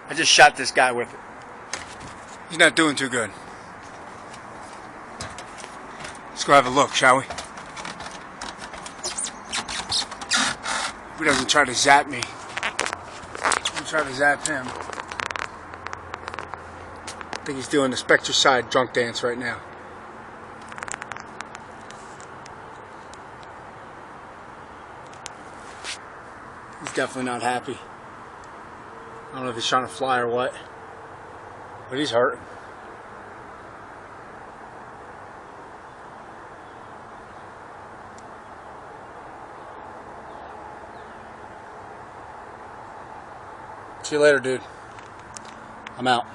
I just shot this guy with it. He's not doing too good. Let's go have a look, shall we? He doesn't try to zap me. I'm trying to zap him. I think he's doing the Spectricide drunk dance right now. He's definitely not happy. I don't know if he's trying to fly or what, but he's hurt. See you later, dude. I'm out.